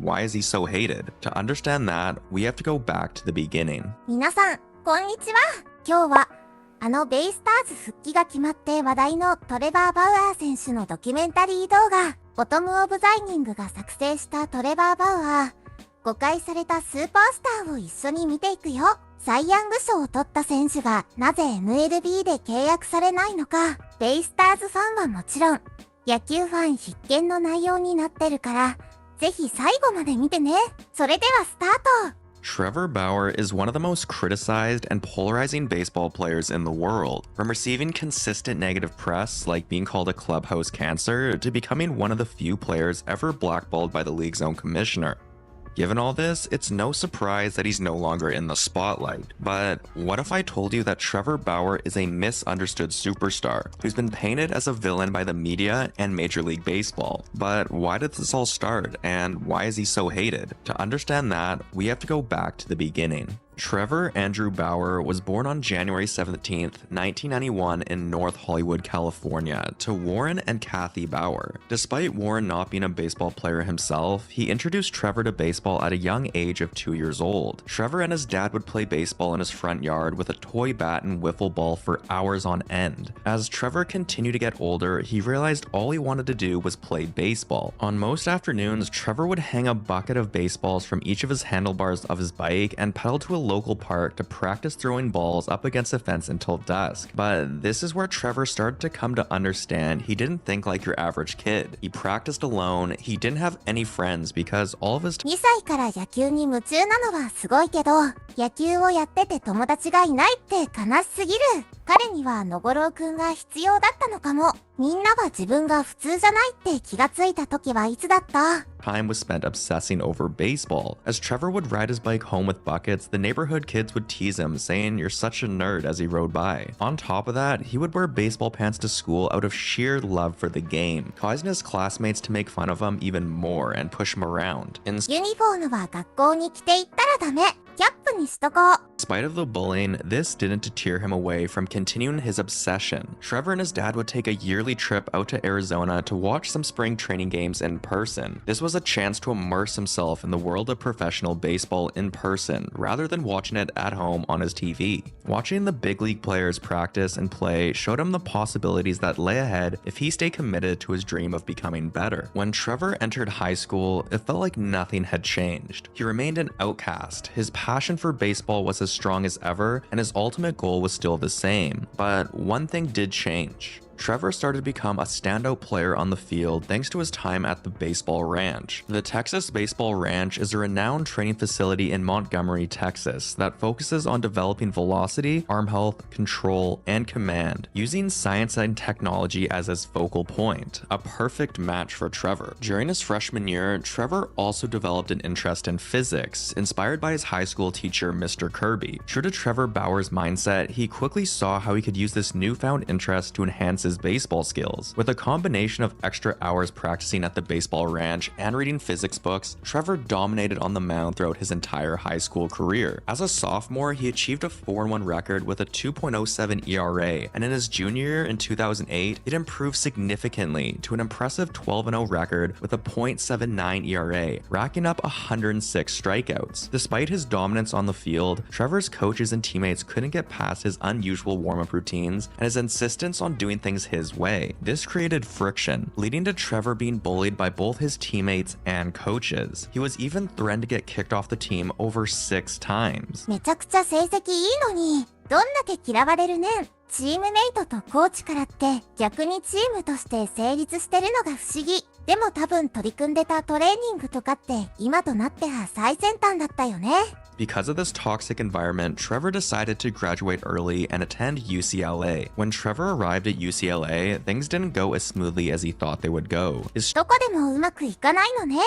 why is he so hated? To understand that, we have to go back to the beginning. 皆さん、こんにちは。今日は、ベイスターズ復帰が決まって話題のトレバー・バウアー選手のドキュメンタリー動画、ボトム・オブ・ザイニングが作成したトレバー・バウアー、誤解されたスーパースターを一緒に見ていくよ。サイ・ヤング賞を取った選手がなぜ Mlb で契約されないのか、ベイスターズファンはもちろん、野球ファン必見の内容になってるから、ぜひ最後まで見てね。それではスタート。Trevor Bauer is one of the most criticized and polarizing baseball players in the world, from receiving consistent negative press like being called a clubhouse cancer to becoming one of the few players ever blackballed by the league's own commissioner. Given all this, it's no surprise that he's no longer in the spotlight. But what if I told you that Trevor Bauer is a misunderstood superstar who's been painted as a villain by the media and Major League Baseball? But why did this all start, and why is he so hated? To understand that, we have to go back to the beginning. Trevor Andrew Bauer was born on January 17th, 1991 in North Hollywood, California, to Warren and Kathy Bauer. Despite Warren not being a baseball player himself, he introduced Trevor to baseball at a young age of 2 years old. Trevor and his dad would play baseball in his front yard with a toy bat and wiffle ball for hours on end. As Trevor continued to get older, he realized all he wanted to do was play baseball. On most afternoons, Trevor would hang a bucket of baseballs from each of his handlebars of his bike and pedal to a local park to practice throwing balls up against a fence until dusk. But this is where Trevor started to come to understand he didn't think like your average kid. He practiced alone, he didn't have any friends because all of his 2歳から野球に夢中なのはすごいけど、野球をやってて友達がいないって悲しすぎる。彼には野五郎くんが必要だったのかも。みんなは自分が普通じゃないって気がついた時はいつだった？ Time was spent obsessing over baseball. As Trevor would ride his bike home with buckets, the neighborhood kids would tease him, saying you're such a nerd as he rode by. On top of that, he would wear baseball pants to school out of sheer love for the game, causing his classmates to make fun of him even more and push him around. In ユニフォームは学校に着ていったらダメ。キャップにしとこう。 spite of the bullying, this didn't deter him away from continuing his obsession. Trevor and his dad would take a yearly trip out to Arizona to watch some spring training games in person. This was a chance to immerse himself in the world of professional baseball in person, rather than watching it at home on his TV. Watching the big league players practice and play showed him the possibilities that lay ahead if he stayed committed to his dream of becoming better. When Trevor entered high school, it felt like nothing had changed. He remained an outcast. His passion for baseball was as strong as ever, and his ultimate goal was still the same. But one thing did change. Trevor started to become a standout player on the field thanks to his time at the Baseball Ranch. The Texas Baseball Ranch is a renowned training facility in Montgomery, Texas that focuses on developing velocity, arm health, control, and command, using science and technology as its focal point, a perfect match for Trevor. During his freshman year, Trevor also developed an interest in physics, inspired by his high school teacher, Mr. Kirby. True to Trevor Bauer's mindset, he quickly saw how he could use this newfound interest to enhance his baseball skills. With a combination of extra hours practicing at the baseball ranch and reading physics books, Trevor dominated on the mound throughout his entire high school career. As a sophomore, he achieved a 4-1 record with a 2.07 ERA, and in his junior year in 2008, it improved significantly to an impressive 12-0 record with a .79 ERA, racking up 106 strikeouts. Despite his dominance on the field, Trevor's coaches and teammates couldn't get past his unusual warm-up routines and his insistence on doing things his way. This created friction, leading to Trevor being bullied by both his teammates and coaches. He was even threatened to get kicked off the team over 6 times. めちゃくちゃ成績いいのに、どんだけ嫌われるねん。チームメイトとコーチからって逆にチームとして成立してるのが不思議。でも多分取り組んでたトレーニングとかって今となっては最先端だったよね。Because of this toxic environment, Trevor decided to graduate early and attend UCLA. When Trevor arrived at UCLA, things didn't go as smoothly as he thought they would go. His どこでもうまくいかないのね。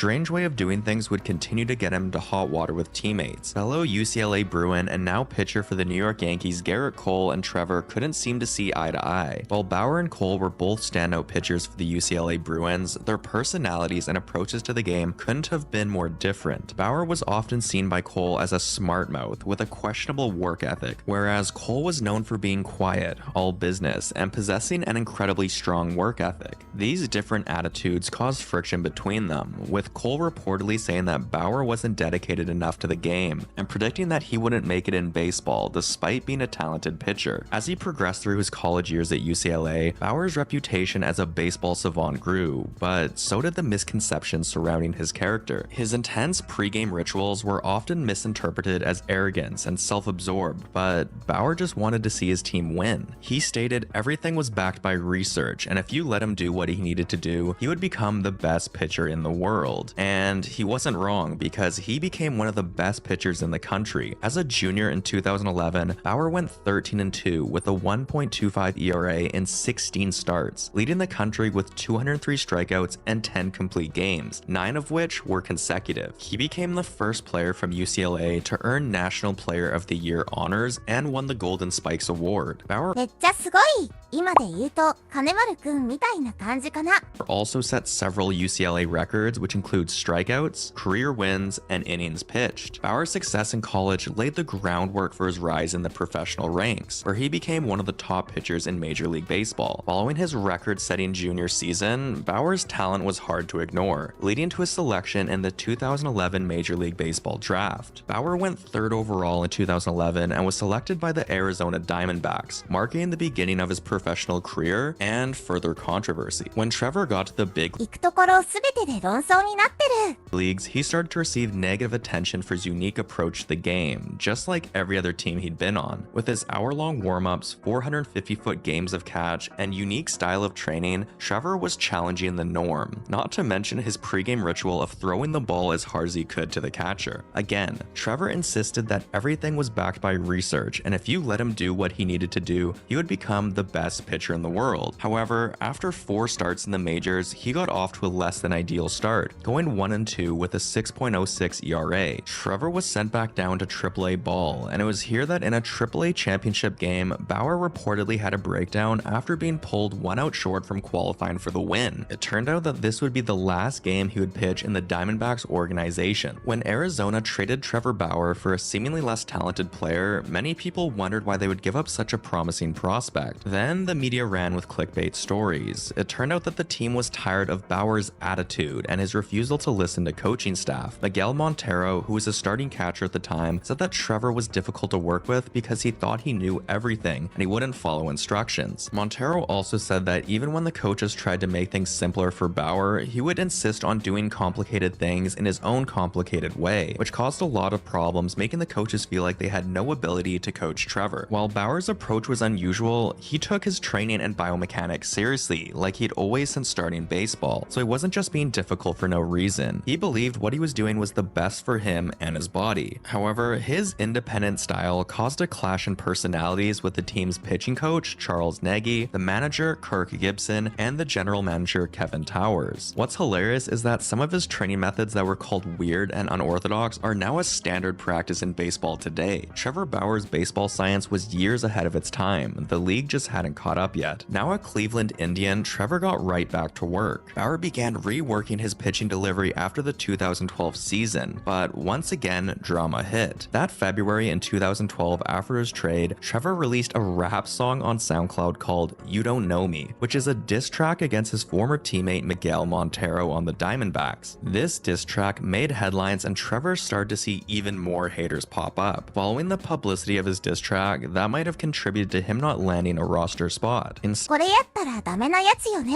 strange way of doing things would continue to get him to hot water with teammates. Fellow UCLA Bruin and now pitcher for the New York Yankees Garrett Cole and Trevor couldn't seem to see eye to eye. While Bauer and Cole were both standout pitchers for the UCLA Bruins, their personalities and approaches to the game couldn't have been more different. Bauer was often seen by Cole as a smart mouth with a questionable work ethic, whereas Cole was known for being quiet, all business, and possessing an incredibly strong work ethic. These different attitudes caused friction between them, with with Cole reportedly saying that Bauer wasn't dedicated enough to the game and predicting that he wouldn't make it in baseball despite being a talented pitcher. As he progressed through his college years at UCLA, Bauer's reputation as a baseball savant grew, but so did the misconceptions surrounding his character. His intense pre-game rituals were often misinterpreted as arrogance and self-absorbed, but Bauer just wanted to see his team win. He stated everything was backed by research, and if you let him do what he needed to do, he would become the best pitcher in the world. And he wasn't wrong, because he became one of the best pitchers in the country. As a junior in 2011, Bauer went 13-2 with a 1.25 ERA in 16 starts, leading the country with 203 strikeouts and 10 complete games, 9 of which were consecutive. He became the first player from UCLA to earn National Player of the Year honors and won the Golden Spikes Award. Bauer めっちゃすごい。今で言うと金丸くんみたいな感じかな。also set several UCLA records, which include strikeouts, career wins, and innings pitched. Bauer's success in college laid the groundwork for his rise in the professional ranks, where he became one of the top pitchers in Major League Baseball. Following his record-setting junior season, Bauer's talent was hard to ignore, leading to his selection in the 2011 Major League Baseball draft. Bauer went 3rd overall in 2011 and was selected by the Arizona Diamondbacks, marking the beginning of his professional career and further controversy. When Trevor got to the big 行くところすべてで論争になってる。 leagues, he started to receive negative attention for his unique approach to the game, just like every other team he'd been on. With his hour-long warm-ups, 450-foot games of catch, and unique style of training, Trevor was challenging the norm, not to mention his pregame ritual of throwing the ball as hard as he could to the catcher. Again, Trevor insisted that everything was backed by research, and if you let him do what he needed to do, he would become the best pitcher in the world. However, after 4 starts in the majors, he got off to a less than ideal start, going 1-2 with a 6.06 ERA. Trevor was sent back down to AAA ball, and it was here that in a AAA championship game, Bauer reportedly had a breakdown after being pulled 1 out short from qualifying for the win. It turned out that this would be the last game he would pitch in the Diamondbacks organization. When Arizona traded Trevor Bauer for a seemingly less talented player, many people wondered why they would give up such a promising prospect. Then the media ran with clickbait stories. It turned out that the team was tired of Bauer's attitude and his refusal to listen to coaching staff. Miguel Montero, who was a starting catcher at the time, said that Trevor was difficult to work with because he thought he knew everything and he wouldn't follow instructions. Montero also said that even when the coaches tried to make things simpler for Bauer, he would insist on doing complicated things in his own complicated way, which caused a lot of problems, making the coaches feel like they had no ability to coach Trevor. While Bauer's approach was unusual, he took his training and biomechanics seriously, like he'd always since starting baseball, so he wasn't just being difficult for no reason. He believed what he was doing was the best for him and his body. However, his independent style caused a clash in personalities with the team's pitching coach, Charles Nagy, the manager, Kirk Gibson, and the general manager, Kevin Towers. What's hilarious is that some of his training methods that were called weird and unorthodox are now a standard practice in baseball today. Trevor Bauer's baseball science was years ahead of its time. The league just hadn't caught up yet. Now a Cleveland Indian, Trevor got right back to work. Bauer began reworking his pitching delivery after the 2012 season, but once again, drama hit. That February in 2012, after his trade, Trevor released a rap song on SoundCloud called You Don't Know Me, which is a diss track against his former teammate Miguel Montero on the Diamondbacks. This diss track made headlines and Trevor started to see even more haters pop up. Following the publicity of his diss track, that might have contributed to him not landing a roster spot. これやったらダメなやつよね。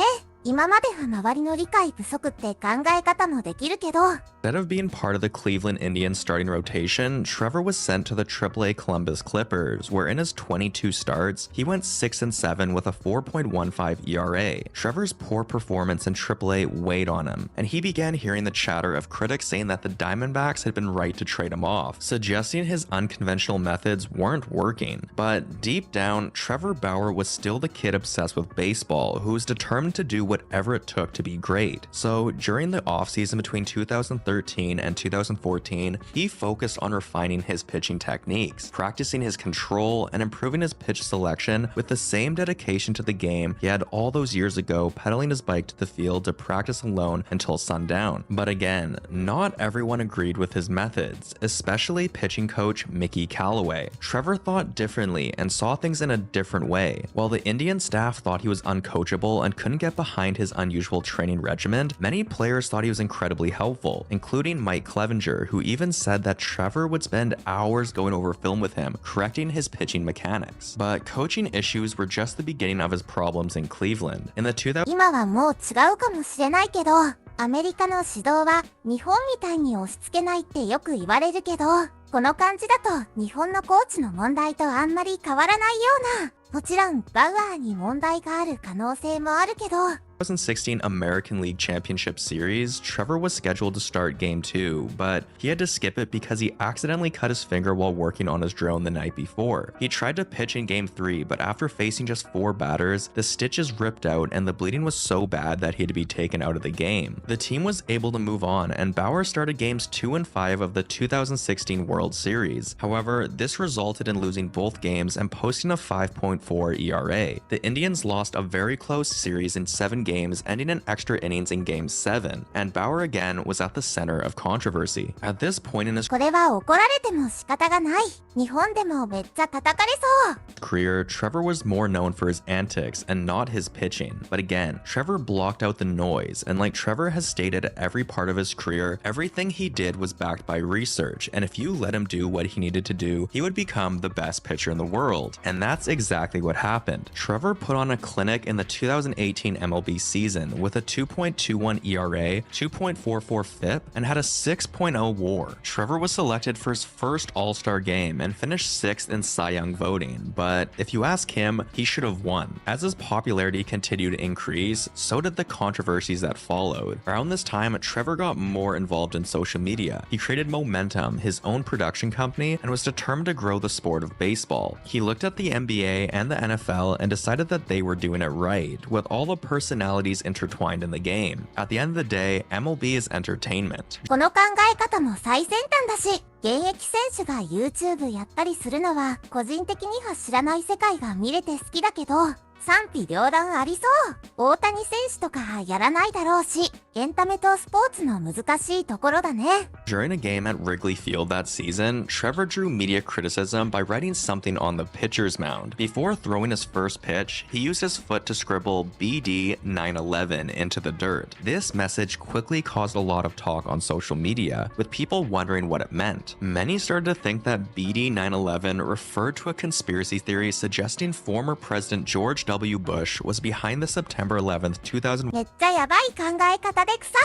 今までは周りの理解不足って考え方もできるけど。Instead of being part of the Cleveland Indians starting rotation, Trevor was sent to the AAA Columbus Clippers, where in his 22 starts, he went 6-7 with a 4.15 ERA. Trevor's poor performance in AAA weighed on him, and he began hearing the chatter of critics saying that the Diamondbacks had been right to trade him off, suggesting his unconventional methods weren't working. But deep down, Trevor Bauer was still the kid obsessed with baseball who was determined to do whatever it took to be great. So during the offseason between 2013 and 2014, he focused on refining his pitching techniques, practicing his control, and improving his pitch selection with the same dedication to the game he had all those years ago, pedaling his bike to the field to practice alone until sundown. But again, not everyone agreed with his methods, especially pitching coach Mickey Callaway. Trevor thought differently and saw things in a different way. While the Indian staff thought he was uncoachable and couldn't get behind behind his unusual training regimen, many players thought he was incredibly helpful, including Mike Clevenger, who even said that Trevor would spend hours going over film with him, correcting his pitching mechanics. But coaching issues were just the beginning of his problems in Cleveland. In the 2000今はもう違うかもしれないけど、アメリカの指導は日本みたいに押し付けないってよく言われるけど、この感じだと日本のコーチの問題とあんまり変わらないような。もちろんバウアーに問題がある可能性もあるけど。2016 American League Championship Series, Trevor was scheduled to start Game 2, but he had to skip it because he accidentally cut his finger while working on his drone the night before. He tried to pitch in Game 3, but after facing just 4 batters, the stitches ripped out and the bleeding was so bad that he had to be taken out of the game. The team was able to move on, and Bauer started Games 2 and 5 of the 2016 World Series. However, this resulted in losing both games and posting a 5.4 ERA. The Indians lost a very close series in 7 games, ending in extra innings in Game 7, and Bauer again was at the center of controversy. At this point in his これは怒られても仕方がない。日本でもめっちゃ叩かれそう。career, Trevor was more known for his antics and not his pitching. But again, Trevor blocked out the noise, and like Trevor has stated every part of his career, everything he did was backed by research, and if you let him do what he needed to do, he would become the best pitcher in the world. And that's exactly what happened. Trevor put on a clinic in the 2018 MLB season with a 2.21 ERA, 2.44 FIP, and had a 6.0 WAR. Trevor was selected for his first All-Star game and finished 6th in Cy Young voting, but if you ask him, he should have won. As his popularity continued to increase, so did the controversies that followed. Around this time, Trevor got more involved in social media. He created Momentum, his own production company, and was determined to grow the sport of baseball. He looked at the NBA and the NFL and decided that they were doing it right, with all the personalities intertwined in the game. At the end of the day, MLB is entertainment. この考え方も最先端だし、現役選手が YouTube やったりするのは個人的には知らない世界が見れて好きだけど、賛否両論ありそう。大谷選手とかやらないだろうし、エンタメとスポーツの難しいところだね。During a game at Wrigley Field that season, Trevor drew media criticism by writing something on the pitcher's mound. Before throwing his first pitch, he used his foot to scribble BD 911 into the dirt. This message quickly caused a lot of talk on social media, with people wondering what it meant. Many started to think that BD 911 referred to a conspiracy theory suggesting former President George W. Bush was behind the September 11th, 2001めっちゃやばい考え方で草。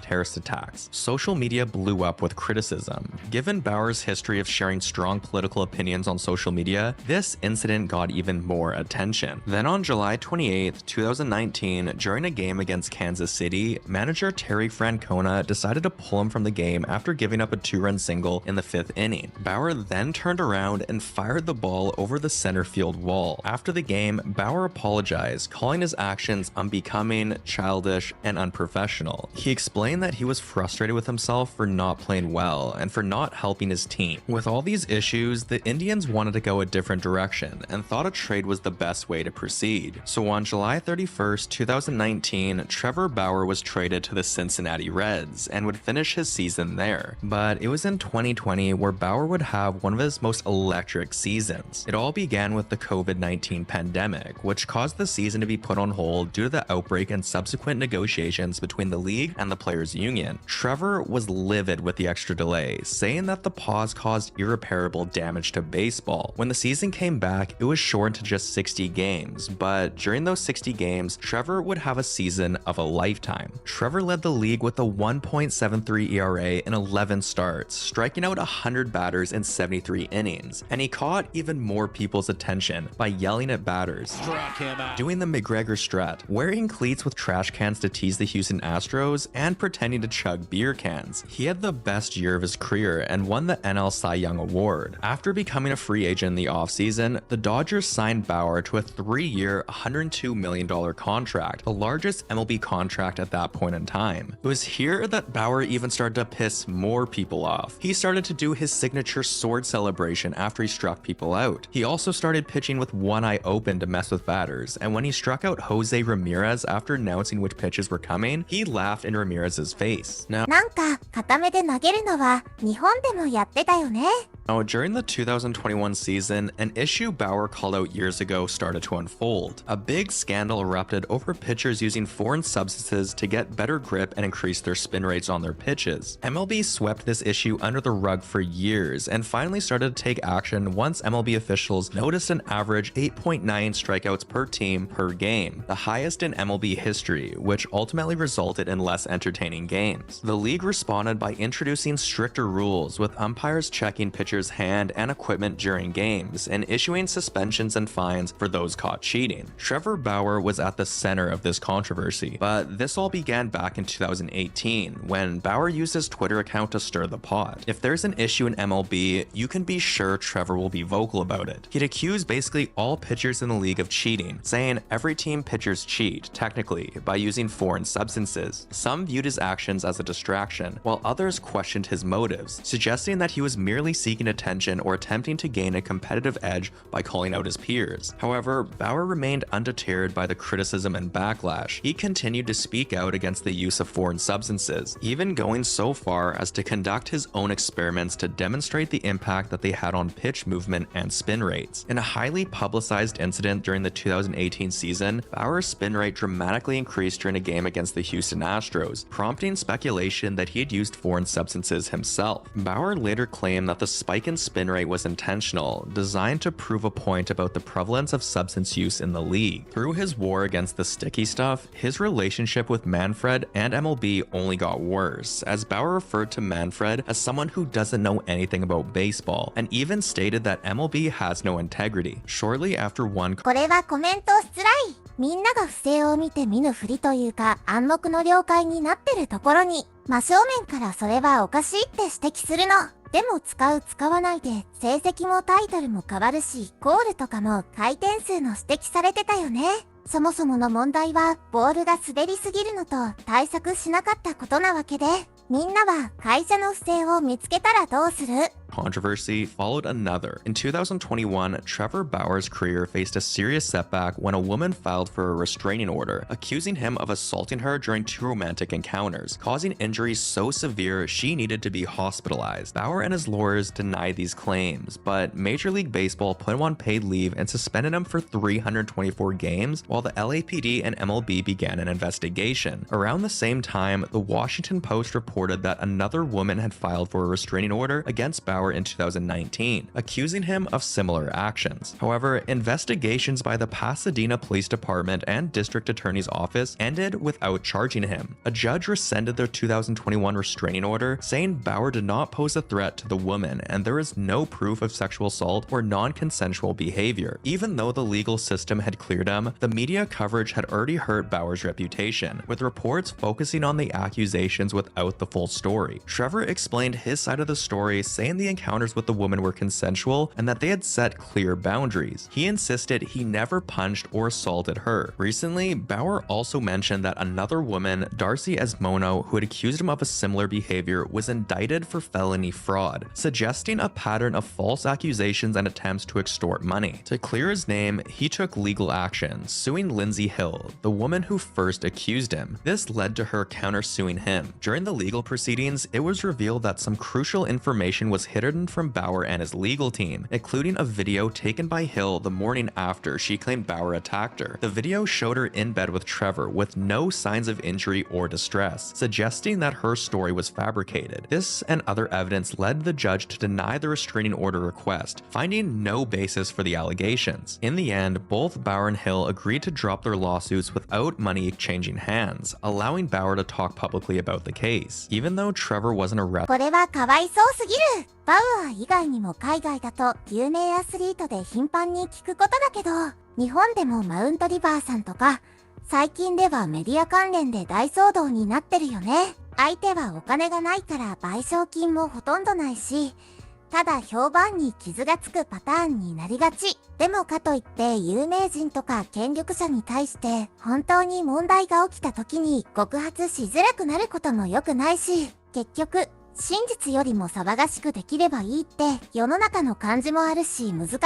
terrorist attacks. Social media blew up with criticism. Given Bauer's history of sharing strong political opinions on social media, this incident got even more attention. Then on July 28, 2019, during a game against Kansas City, manager Terry Francona decided to pull him from the game after giving up a 2-run single in the 5th inning. Bauer then turned around and fired the ball over the center field wall. After the game, Bauer apologized, calling his actions unbecoming, childish, and unprofessional. He explained that he was frustrated with himself for not playing well and for not helping his team. With all these issues, the Indians wanted to go a different direction and thought a trade was the best way to proceed. So on July 31st, 2019, Trevor Bauer was traded to the Cincinnati Reds and would finish his season there. But it was in 2020 where Bauer would have one of his most electric seasons. It all began with the COVID-19 pandemic, which caused the season to be put on hold due to the outbreak and subsequent negotiations between the league and the players' union. Trevor was livid with the extra delay, saying that the pause caused irreparable damage to baseball. When the season came back, it was shortened to just 60 games, but during those 60 games, Trevor would have a season of a lifetime. Trevor led the league with a 1.73 ERA in 11 starts, striking out 100 batters in 73 innings, and he caught even more people's attention by yelling at batters, doing the McGregor strut, wearing cleats with trash cans to tease the Houston Astros, and pretending to chug beer cans. He had the best year of his career and won the NL Cy Young Award. After becoming a free agent in the offseason, the Dodgers signed Bauer to a 3-year, $102 million contract, the largest MLB contract at that point in time. It was here that Bauer even started to piss more people off. He started to do his signature sword celebration after he struck people out. He also started pitching with one eye open to mess with batters, and when he struck out Jose Ramirez after announcing which pitches were coming, he laughed in Ramirez's face. Now, なんか固めで投げるのは日本でもやってたよね。Now, during the 2021 season, an issue Bauer called out years ago started to unfold. A big scandal erupted over pitchers using foreign substances to get better grip and increase their spin rates on their pitches. MLB swept this issue under the rug for years and finally started to take action once MLB officials noticed an average 8.9 strikeouts per team per game, the highest in MLB history, which ultimately resulted in less entertaining games. The league responded by introducing stricter rules, with umpires checking pitchers' hand and equipment during games and issuing suspensions and fines for those caught cheating. Trevor Bauer was at the center of this controversy, but this all began back in 2018 when Bauer used his Twitter account to stir the pot. If there's an issue in MLB, you can be sure Trevor will be vocal about it. He'd accuse basically all pitchers in the league of cheating, saying every team pitchers cheat, technically, by using foreign substances. Some viewed his actions as a distraction, while others questioned his motives, suggesting that he was merely seeking attention or attempting to gain a competitive edge by calling out his peers. However, Bauer remained undeterred by the criticism and backlash. He continued to speak out against the use of foreign substances, even going so far as to conduct his own experiments to demonstrate the impact that they had on pitch movement and spin rates. In a highly publicized incident during the 2018 season, Bauer's spin rate dramatically increased during a game against the Houston Astros, prompting speculation that he had used foreign substances himself. Bauer later claimed that the spike in spin rate was intentional, designed to prove a point about the prevalence of substance use in the league. Through his war against the sticky stuff, his relationship with Manfred and MLB only got worse, as Bauer referred to Manfred as someone who doesn't know anything about baseball, and even stated that MLB has no integrity. Shortly after one これはコメントしづらい。みんなが不正を見て見ぬふりというか暗黙の了解になってるところに、真正面からそれはおかしいって指摘するの。でも使う使わないで成績もタイトルも変わるし、ゴールとかも回転数の指摘されてたよね。そもそもの問題はボールが滑りすぎるのと対策しなかったことなわけで、みんなは会社の不正を見つけたらどうするcontroversy followed another. In 2021, Trevor Bauer's career faced a serious setback when a woman filed for a restraining order, accusing him of assaulting her during two romantic encounters, causing injuries so severe she needed to be hospitalized. Bauer and his lawyers denied these claims, but Major League Baseball put him on paid leave and suspended him for 324 games, while the LAPD and MLB began an investigation. Around the same time, the Washington Post reported that another woman had filed for a restraining order against Bauer in 2019, accusing him of similar actions. However, investigations by the Pasadena Police Department and District Attorney's Office ended without charging him. A judge rescinded their 2021 restraining order, saying Bauer did not pose a threat to the woman and there is no proof of sexual assault or non-consensual behavior. Even though the legal system had cleared him, the media coverage had already hurt Bauer's reputation, with reports focusing on the accusations without the full story. Trevor explained his side of the story, saying the encounters with the woman were consensual and that they had set clear boundaries. He insisted he never punched or assaulted her. Recently, Bauer also mentioned that another woman, Darcy Esmono, who had accused him of a similar behavior, was indicted for felony fraud, suggesting a pattern of false accusations and attempts to extort money. To clear his name, he took legal action, suing Lindsay Hill, the woman who first accused him. This led to her countersuing him. During the legal proceedings, it was revealed that some crucial information was hidden from Bauer and his legal team, including a video taken by Hill the morning after she claimed Bauer attacked her. The video showed her in bed with Trevor with no signs of injury or distress, suggesting that her story was fabricated. This and other evidence led the judge to deny the restraining order request, finding no basis for the allegations. In the end, both Bauer and Hill agreed to drop their lawsuits without money changing hands, allowing Bauer to talk publicly about the case. Even though Trevor wasn't arrested, これはかわいそうすぎる。バウアー以外にも海外だと有名アスリートで頻繁に聞くことだけど、日本でもマウントリバーさんとか、最近ではメディア関連で大騒動になってるよね。相手はお金がないから賠償金もほとんどないし、ただ評判に傷がつくパターンになりがち。でもかといって有名人とか権力者に対して本当に問題が起きた時に告発しづらくなることも良くないし、結局真実よりも騒がしくできればいいって世の中の感じもあるし難しい。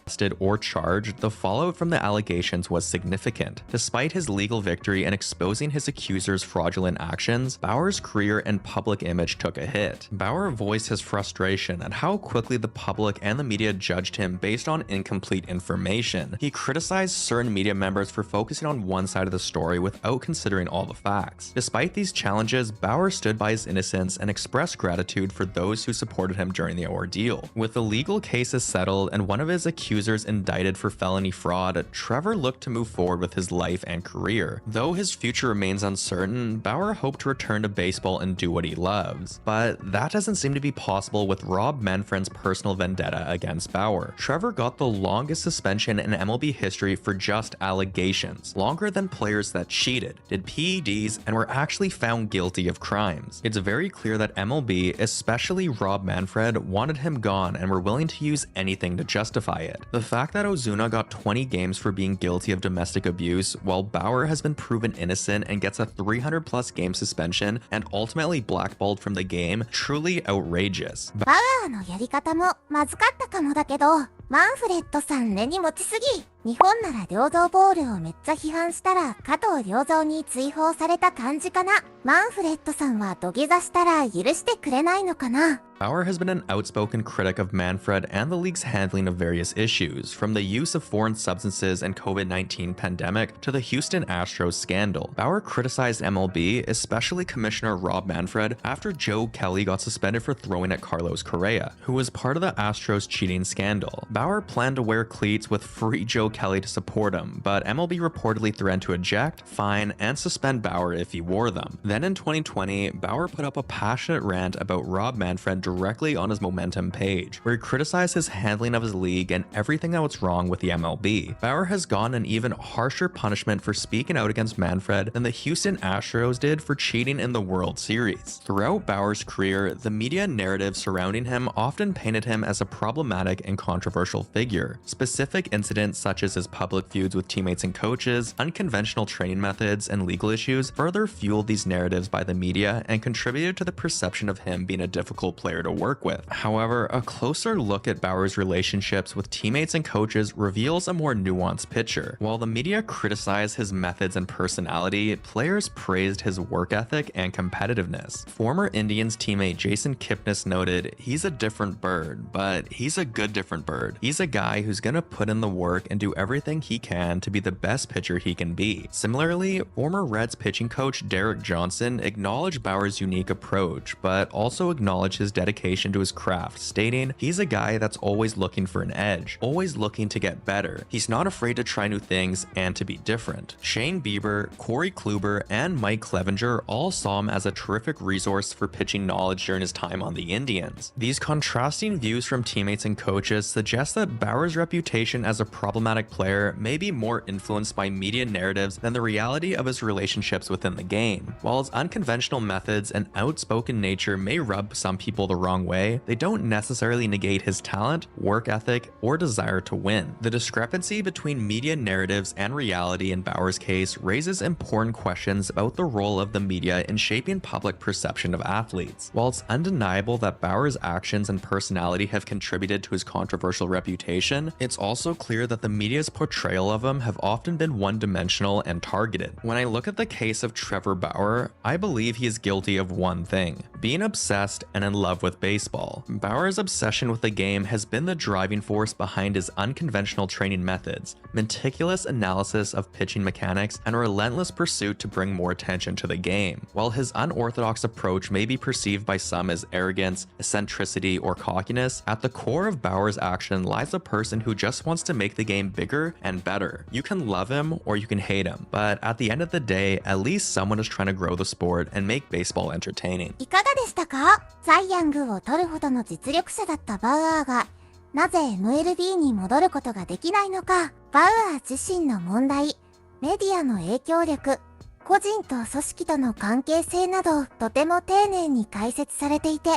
Arrested or charged, the fallout from the allegations was significant. Despite his legal victory and exposing his accusers' fraudulent actions, Bauer's career and public image took a hit. Bauer voiced his frustration at how quickly the public and the media judged him based on incomplete information. He criticized certain media members for focusing on one side of the story without considering all the facts. Despite these challenges, Bauer stood by his innocence and expressed gratitude for those who supported him during the ordeal. With the legal cases settled and one of his accusers indicted for felony fraud, Trevor looked to move forward with his life and career. Though his future remains uncertain, Bauer hoped to return to baseball and do what he loves. But that doesn't seem to be possible with Rob Manfred's personal vendetta against Bauer. Trevor got the longest suspension in MLB history for just allegations, longer than players that cheated, did PEDs, and were actually found guilty of crimes. It's very clear that MLB, especially Rob Manfred, wanted him gone and were willing to use anything to justify it. The fact that Ozuna got 20 games for being guilty of domestic abuse, while Bauer has been proven innocent and gets a 300+ game suspension and ultimately blackballed from the game, truly outrageous. バウアーのやり方もまずかったかもだけど、マンフレッドさん根に持ちすぎ。日本なら良造ボールをめっちゃ批判したら加藤良造に追放された感じかな。マンフレッドさんは土下座したら許してくれないのかな。Bauer has been an outspoken critic of Manfred and the league's handling of various issues, from the use of foreign substances and COVID-19 pandemic to the Houston Astros scandal. Bauer criticized MLB, especially Commissioner Rob Manfred, after Joe Kelly got suspended for throwing at Carlos Correa, who was part of the Astros cheating scandal. Bauer planned to wear cleats with free Joe Kelly to support him, but MLB reportedly threatened to eject, fine, and suspend Bauer if he wore them. Then in 2020, Bauer put up a passionate rant about Rob Manfred directly on his Momentum page, where he criticized his handling of his league and everything that was wrong with the MLB. Bauer has gotten an even harsher punishment for speaking out against Manfred than the Houston Astros did for cheating in the World Series. Throughout Bauer's career, the media narrative surrounding him often painted him as a problematic and controversial figure. Specific incidents such as his public feuds with teammates and coaches, unconventional training methods, and legal issues further fueled these narratives by the media and contributed to the perception of him being a difficult player to work with. However, a closer look at Bauer's relationships with teammates and coaches reveals a more nuanced picture. While the media criticized his methods and personality, players praised his work ethic and competitiveness. Former Indians teammate Jason Kipnis noted, "He's a different bird, but he's a good different bird. He's a guy who's gonna put in the work and do everything he can to be the best pitcher he can be." Similarly, former Reds pitching coach Derek Johnson acknowledged Bauer's unique approach, but also acknowledged his dedication to his craft, stating, "He's a guy that's always looking for an edge, always looking to get better. He's not afraid to try new things and to be different." Shane Bieber, Corey Kluber, and Mike Clevenger all saw him as a terrific resource for pitching knowledge during his time on the Indians. These contrasting views from teammates and coaches suggest that Bauer's reputation as a problematic player may be more influenced by media narratives than the reality of his relationships within the game. While his unconventional methods and outspoken nature may rub some people the wrong way, they don't necessarily negate his talent, work ethic, or desire to win. The discrepancy between media narratives and reality in Bauer's case raises important questions about the role of the media in shaping public perception of athletes. While it's undeniable that Bauer's actions and personality have contributed to his controversial reputation, it's also clear that the media's portrayal of him have often been one-dimensional and targeted. When I look at the case of Trevor Bauer, I believe he is guilty of one thing: being obsessed and in love with baseball. Bauer's obsession with the game has been the driving force behind his unconventional training methods, meticulous analysis of pitching mechanics, and relentless pursuit to bring more attention to the game. While his unorthodox approach may be perceived by some as arrogance, eccentricity, or cockiness, at the core of Bauer's action lies a person who just wants to make the game bigger and better. You can love him or you can hate him, but at the end of the day, at least someone is trying to grow the sport and make baseball entertaining. いかがでしたか？サイ・ヤングを取るほどの実力者だったバウアーが、なぜ MLB に戻ることができないのか。バウアー自身の問題、メディアの影響力、個人と組織との関係性など、とても丁寧に解説されていて、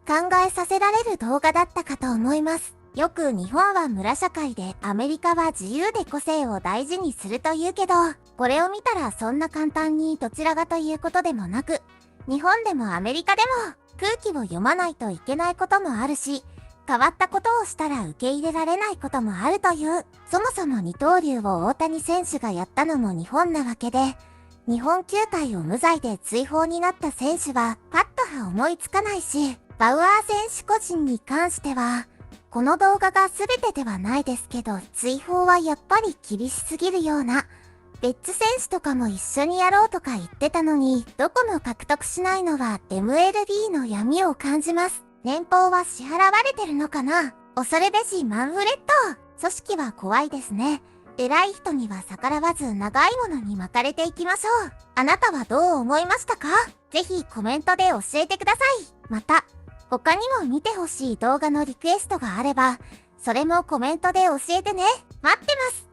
考えさせられる動画だったかと思います。よく日本は村社会でアメリカは自由で個性を大事にすると言うけど、これを見たらそんな簡単にどちらがということでもなく、日本でもアメリカでも空気を読まないといけないこともあるし、変わったことをしたら受け入れられないこともあるという。そもそも二刀流を大谷選手がやったのも日本なわけで、日本球界を無罪で追放になった選手はパッとは思いつかないし、バウアー選手個人に関しては、この動画が全てではないですけど、追放はやっぱり厳しすぎるような。ベッツ選手とかも一緒にやろうとか言ってたのに、どこも獲得しないのは Mlb の闇を感じます。年俸は支払われてるのかな？恐るべしマンフレット。組織は怖いですね。偉い人には逆らわず長いものに巻かれていきましょう。あなたはどう思いましたか？ぜひコメントで教えてください。また、他にも見てほしい動画のリクエストがあれば、それもコメントで教えてね。待ってます。